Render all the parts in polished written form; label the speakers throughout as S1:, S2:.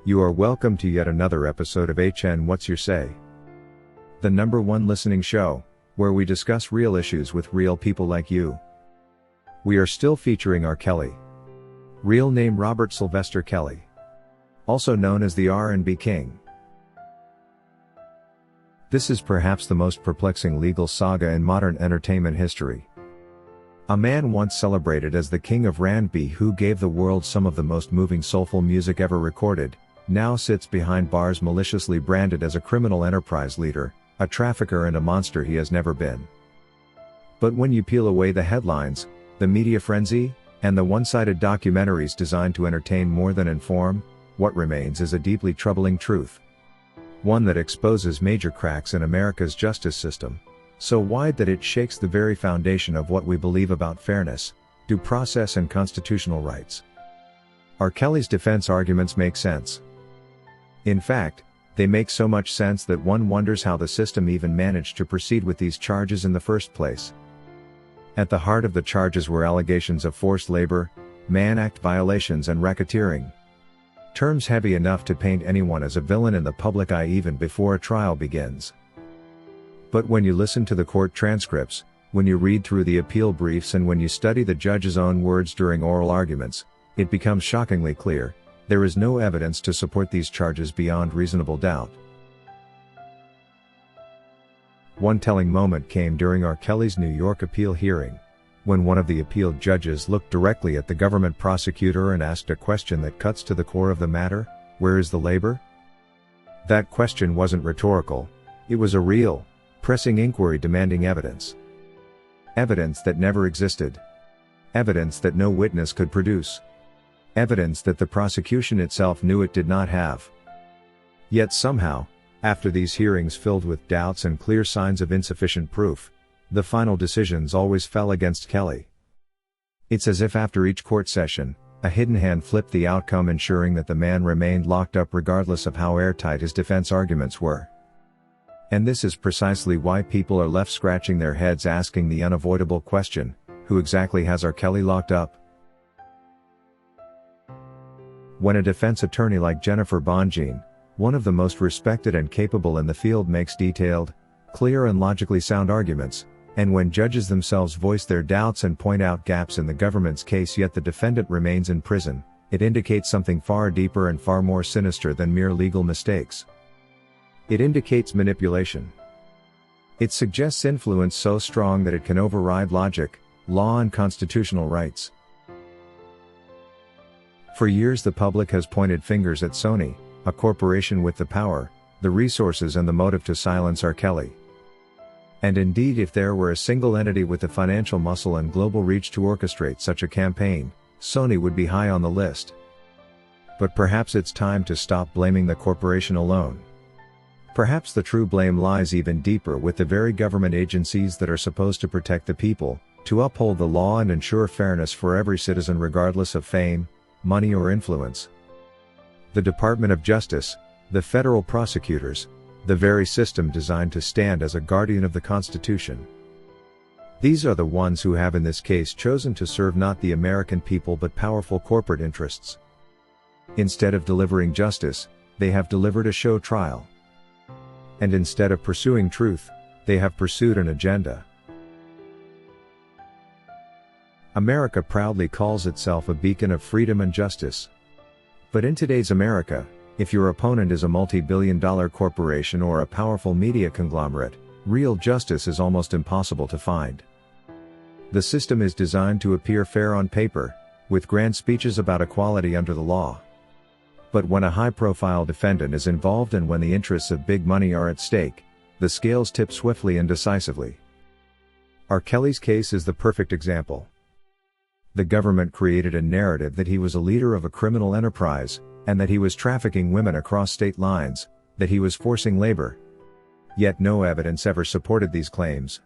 S1: You are welcome to yet another episode of HN What's Your Say? The #1 listening show, where we discuss real issues with real people like you. We are still featuring R. Kelly. Real name Robert Sylvester Kelly. Also known as the R&B King. This is perhaps the most perplexing legal saga in modern entertainment history. A man once celebrated as the king of R&B who gave the world some of the most moving soulful music ever recorded, now sits behind bars maliciously branded as a criminal enterprise leader, a trafficker and a monster he has never been. But when you peel away the headlines, the media frenzy, and the one-sided documentaries designed to entertain more than inform, what remains is a deeply troubling truth. One that exposes major cracks in America's justice system, so wide that it shakes the very foundation of what we believe about fairness, due process and constitutional rights. R. Kelly's defense arguments make sense. In fact, they make so much sense that one wonders how the system even managed to proceed with these charges in the first place. At the heart of the charges were allegations of forced labor, Mann Act violations and racketeering. Terms heavy enough to paint anyone as a villain in the public eye even before a trial begins. But when you listen to the court transcripts, when you read through the appeal briefs and when you study the judge's own words during oral arguments, it becomes shockingly clear, there is no evidence to support these charges beyond reasonable doubt. One telling moment came during R. Kelly's New York appeal hearing, when one of the appeal judges looked directly at the government prosecutor and asked a question that cuts to the core of the matter: where is the labor? That question wasn't rhetorical, it was a real, pressing inquiry demanding evidence. Evidence that never existed. Evidence that no witness could produce. Evidence that the prosecution itself knew it did not have. Yet somehow, after these hearings filled with doubts and clear signs of insufficient proof, the final decisions always fell against Kelly. It's as if after each court session, a hidden hand flipped the outcome, ensuring that the man remained locked up regardless of how airtight his defense arguments were. And this is precisely why people are left scratching their heads asking the unavoidable question: who exactly has R. Kelly locked up? When a defense attorney like Jennifer Bonjean, one of the most respected and capable in the field, makes detailed, clear and logically sound arguments, and when judges themselves voice their doubts and point out gaps in the government's case yet the defendant remains in prison, it indicates something far deeper and far more sinister than mere legal mistakes. It indicates manipulation. It suggests influence so strong that it can override logic, law and constitutional rights. For years the public has pointed fingers at Sony, a corporation with the power, the resources and the motive to silence R. Kelly. And indeed, if there were a single entity with the financial muscle and global reach to orchestrate such a campaign, Sony would be high on the list. But perhaps it's time to stop blaming the corporation alone. Perhaps the true blame lies even deeper with the very government agencies that are supposed to protect the people, to uphold the law and ensure fairness for every citizen regardless of fame, money or influence. The Department of Justice, the federal prosecutors, the very system designed to stand as a guardian of the Constitution. These are the ones who have in this case chosen to serve not the American people but powerful corporate interests. Instead of delivering justice, they have delivered a show trial. And instead of pursuing truth, they have pursued an agenda. America proudly calls itself a beacon of freedom and justice. But in today's America, if your opponent is a multi-billion-dollar corporation or a powerful media conglomerate, real justice is almost impossible to find. The system is designed to appear fair on paper, with grand speeches about equality under the law. But when a high-profile defendant is involved and when the interests of big money are at stake, the scales tip swiftly and decisively. R. Kelly's case is the perfect example. The government created a narrative that he was a leader of a criminal enterprise, and that he was trafficking women across state lines, that he was forcing labor. Yet no evidence ever supported these claims.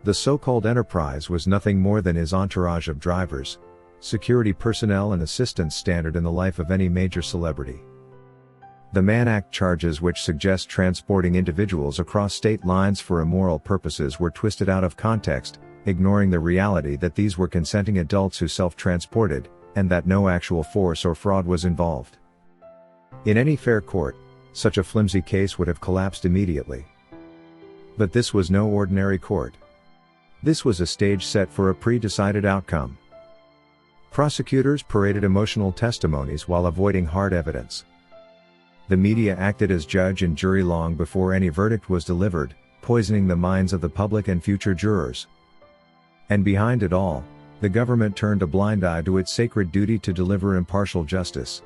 S1: The so-called enterprise was nothing more than his entourage of drivers, security personnel and assistants standard in the life of any major celebrity. The Mann Act charges, which suggest transporting individuals across state lines for immoral purposes, were twisted out of context, ignoring the reality that these were consenting adults who self-transported, and that no actual force or fraud was involved. In any fair court, such a flimsy case would have collapsed immediately. But this was no ordinary court. This was a stage set for a pre-decided outcome. Prosecutors paraded emotional testimonies while avoiding hard evidence. The media acted as judge and jury long before any verdict was delivered, poisoning the minds of the public and future jurors. And behind it all, the government turned a blind eye to its sacred duty to deliver impartial justice.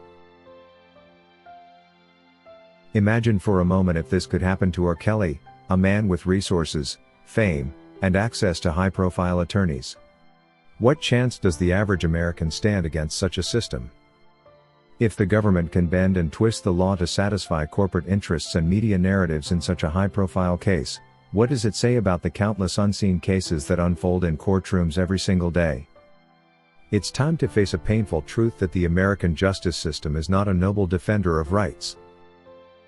S1: Imagine for a moment if this could happen to R. Kelly, a man with resources, fame, and access to high-profile attorneys. What chance does the average American stand against such a system? If the government can bend and twist the law to satisfy corporate interests and media narratives in such a high-profile case, what does it say about the countless unseen cases that unfold in courtrooms every single day? It's time to face a painful truth that the American justice system is not a noble defender of rights.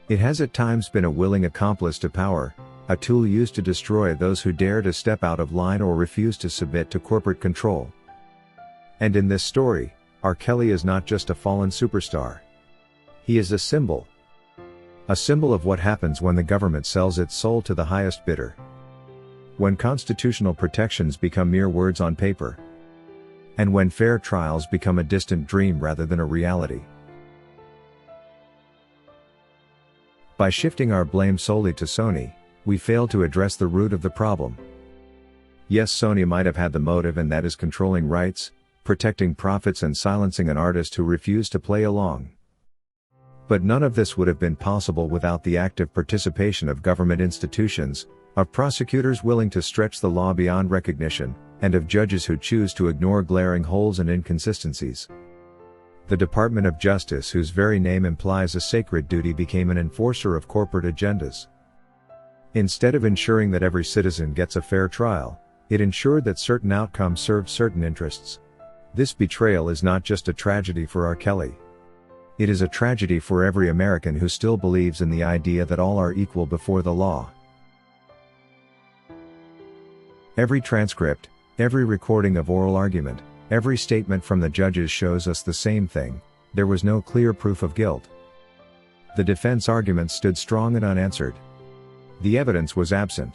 S1: It has at times been a willing accomplice to power, a tool used to destroy those who dare to step out of line or refuse to submit to corporate control. And in this story, R. Kelly is not just a fallen superstar. He is a symbol. A symbol of what happens when the government sells its soul to the highest bidder. When constitutional protections become mere words on paper. And when fair trials become a distant dream rather than a reality. By shifting our blame solely to Sony, we fail to address the root of the problem. Yes, Sony might have had the motive, and that is controlling rights, protecting profits and silencing an artist who refused to play along. But none of this would have been possible without the active participation of government institutions, of prosecutors willing to stretch the law beyond recognition, and of judges who choose to ignore glaring holes and inconsistencies. The Department of Justice, whose very name implies a sacred duty, became an enforcer of corporate agendas. Instead of ensuring that every citizen gets a fair trial, it ensured that certain outcomes served certain interests. This betrayal is not just a tragedy for R. Kelly. It is a tragedy for every American who still believes in the idea that all are equal before the law. Every transcript, every recording of oral argument, every statement from the judges shows us the same thing: there was no clear proof of guilt. The defense arguments stood strong and unanswered. The evidence was absent.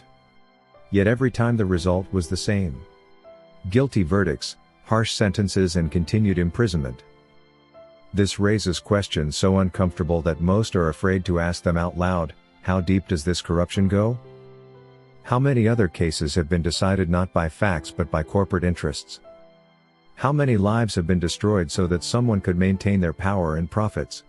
S1: Yet every time the result was the same: guilty verdicts, harsh sentences, and continued imprisonment. This raises questions so uncomfortable that most are afraid to ask them out loud. How deep does this corruption go? How many other cases have been decided not by facts but by corporate interests? How many lives have been destroyed so that someone could maintain their power and profits?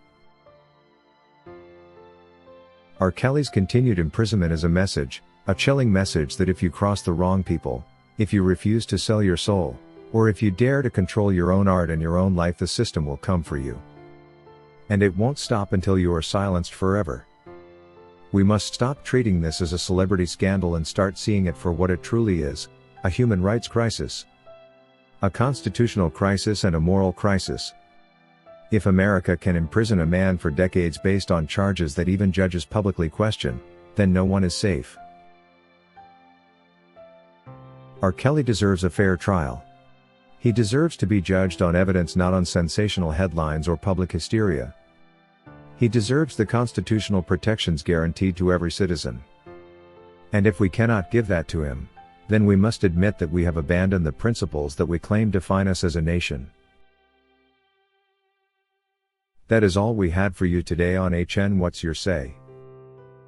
S1: R. Kelly's continued imprisonment is a message, a chilling message that if you cross the wrong people, if you refuse to sell your soul, or if you dare to control your own art and your own life, the system will come for you. And it won't stop until you are silenced forever. We must stop treating this as a celebrity scandal and start seeing it for what it truly is: a human rights crisis. A constitutional crisis and a moral crisis. If America can imprison a man for decades based on charges that even judges publicly question, then no one is safe. R. Kelly deserves a fair trial. He deserves to be judged on evidence, not on sensational headlines or public hysteria. He deserves the constitutional protections guaranteed to every citizen. And if we cannot give that to him, then we must admit that we have abandoned the principles that we claim define us as a nation. That is all we had for you today on HN What's Your Say?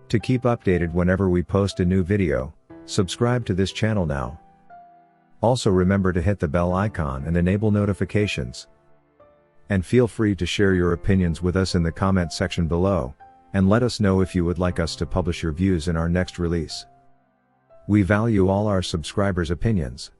S1: To keep updated whenever we post a new video, subscribe to this channel now. Also remember to hit the bell icon and enable notifications. And feel free to share your opinions with us in the comment section below, and let us know if you would like us to publish your views in our next release. We value all our subscribers' opinions.